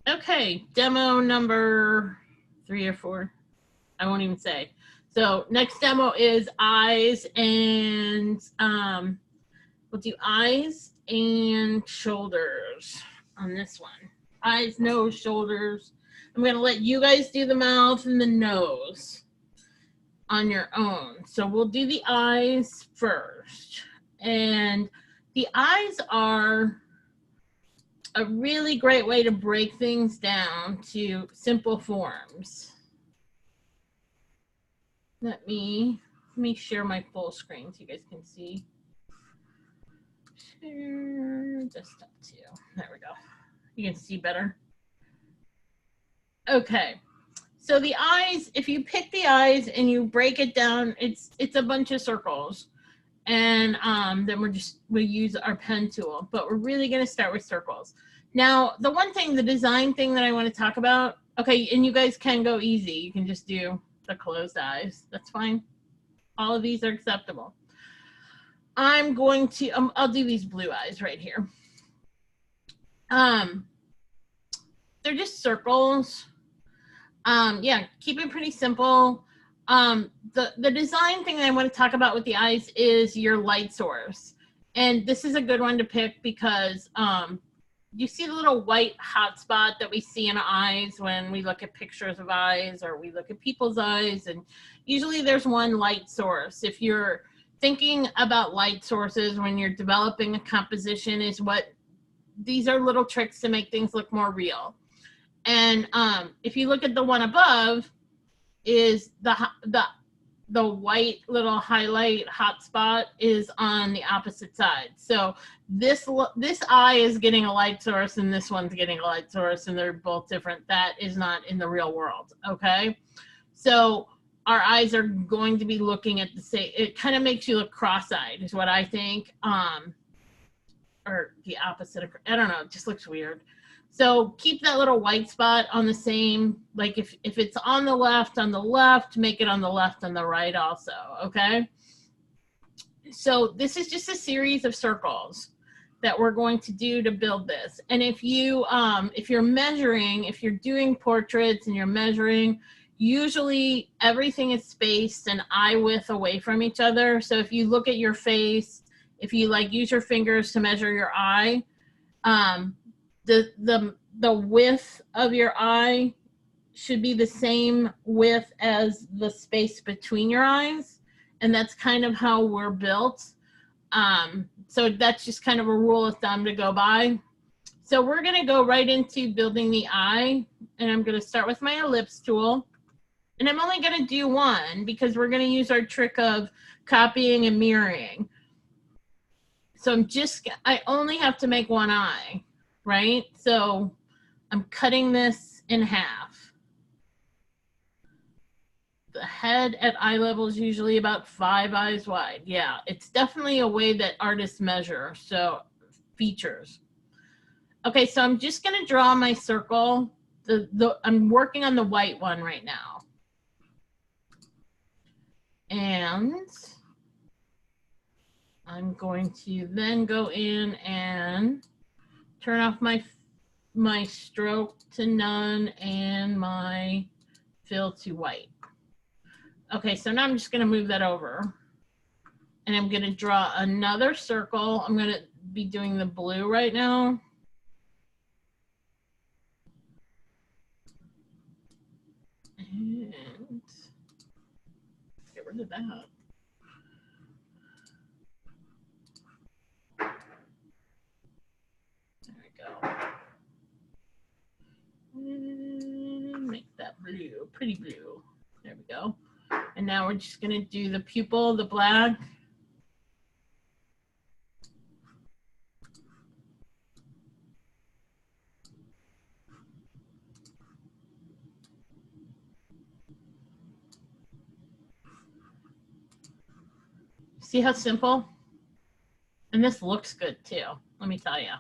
Okay, demo number 3 or 4. I won't even say. So next demo is eyes, and we'll do eyes and shoulders on this one. Eyes, nose, shoulders. I'm going to let you guys do the mouth and the nose on your own. So we'll do the eyes first. And the eyes are a really great way to break things down to simple forms. Let me share my full screen so you guys can see. Share desktop too. There we go. You can see better. Okay. So the eyes, if you pick the eyes and you break it down, it's a bunch of circles. And then we use our pen tool, but we're really going to start with circles. Now, the one thing, the design thing that I want to talk about, okay, and you guys can go easy. You can just do the closed eyes. That's fine. All of these are acceptable. I'm going to, I'll do these blue eyes right here. They're just circles. Yeah, keep it pretty simple. The design thing that I want to talk about with the eyes is your light source. And this is a good one to pick because you see the little white hot spot that we see in eyes when we look at pictures of eyes or we look at people's eyes. And usually there's one light source. If you're thinking about light sources when you're developing a composition, is what these are little tricks to make things look more real. And if you look at the one above, is the white little highlight hotspot is on the opposite side. So this eye is getting a light source and this one's getting a light source, and they're both different. That is not in the real world, okay? So our eyes are going to be looking at the same, it kind of makes you look cross-eyed is what I think, or the opposite of, I don't know, it just looks weird. So keep that little white spot on the same, like if it's on the left, make it on the left on the right also, okay? So this is just a series of circles that we're going to do to build this. And if you're measuring, if you're doing portraits and you're measuring, usually everything is spaced an eye width away from each other. So if you look at your face, if you like use your fingers to measure your eye, the width of your eye should be the same width as the space between your eyes. And that's kind of how we're built. So that's just kind of a rule of thumb to go by. So we're going to go right into building the eye. And I'm going to start with my ellipse tool. And I'm only going to do one because we're going to use our trick of copying and mirroring. So I only have to make one eye, right? So I'm cutting this in half. The head at eye level is usually about 5 eyes wide. Yeah, it's definitely a way that artists measure, so features. Okay, so I'm just gonna draw my circle. I'm working on the white one right now. And I'm going to then go in and turn off my stroke to none and my fill to white. Okay, so now I'm just going to move that over. And I'm going to draw another circle. I'm going to be doing the blue right now. And get rid of that. There we go. And make that blue, pretty blue. There we go. And now we're just going to do the pupil, the black. See how simple? And this looks good too, let me tell you.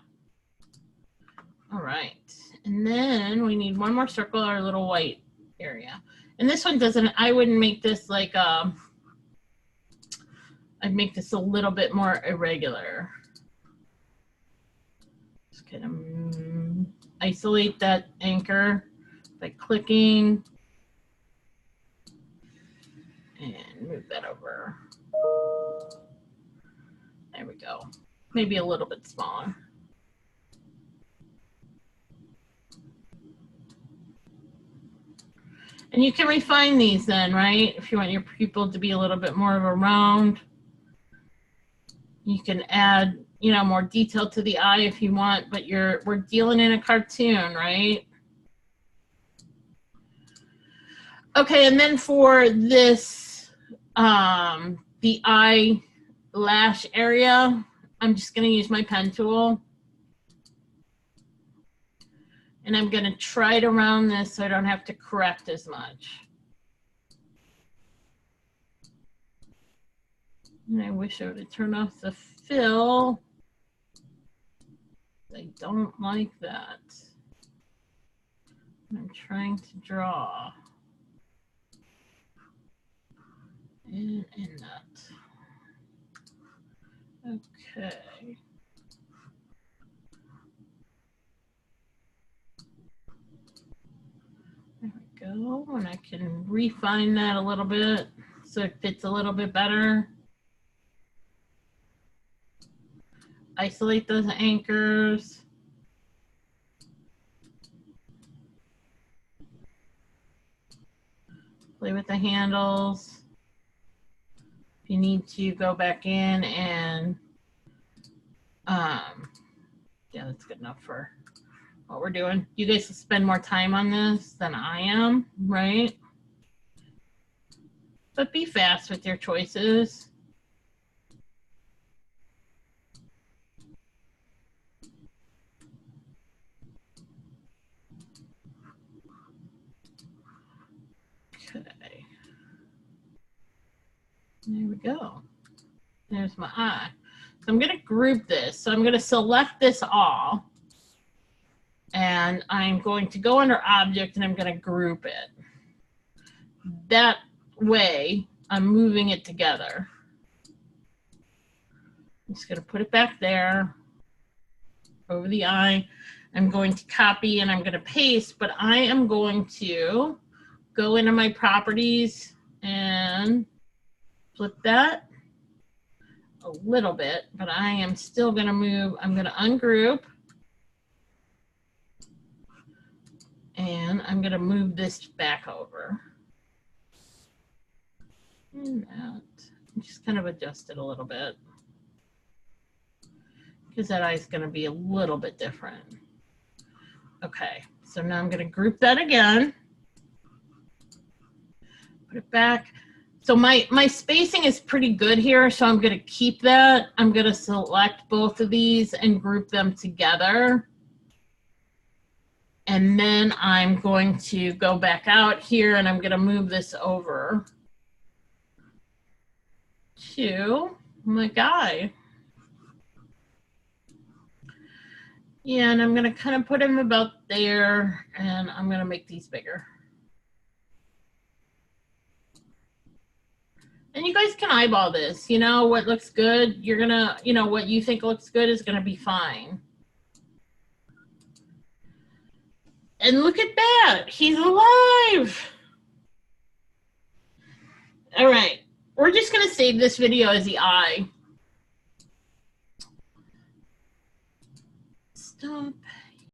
All right, and then we need one more circle, our little white area. And this one doesn't, I wouldn't make this like, I'd make this a little bit more irregular. Just kind of isolate that anchor by clicking and move that over. There we go. Maybe a little bit smaller. And you can refine these then, right? If you want your pupil to be a little bit more of a round, you can add, you know, more detail to the eye if you want, but we're dealing in a cartoon, right? Okay, and then for this, the eyelash area, I'm just gonna use my pen tool. And I'm gonna try to round this so I don't have to correct as much. And I wish I would have turned off the fill. I don't like that. I'm trying to draw. In that. Okay. There we go. And I can refine that a little bit so it fits a little bit better. Isolate those anchors. Play with the handles. If you need to go back in and, yeah, that's good enough for what we're doing. You guys will spend more time on this than I am, right? But be fast with your choices. Okay. There we go. There's my eye. So I'm going to group this. So I'm going to select this all. And I'm going to go under object and I'm going to group it. That way I'm moving it together. I'm just going to put it back there over the eye. I'm going to copy and I'm going to paste, but I am going to go into my properties and flip that a little bit, but I am still going to move. I'm going to ungroup. And I'm going to move this back over. And that. Just kind of adjust it a little bit. Because that eye is going to be a little bit different. Okay, so now I'm going to group that again. Put it back. So my spacing is pretty good here, so I'm going to keep that. I'm going to select both of these and group them together. And then I'm going to go back out here and I'm going to move this over to my guy. Yeah, and I'm going to kind of put him about there and I'm going to make these bigger. And you guys can eyeball this, you know, what looks good, you're going to, you know, what you think looks good is going to be fine. And look at that, he's alive. All right, we're just going to save this video as the eye.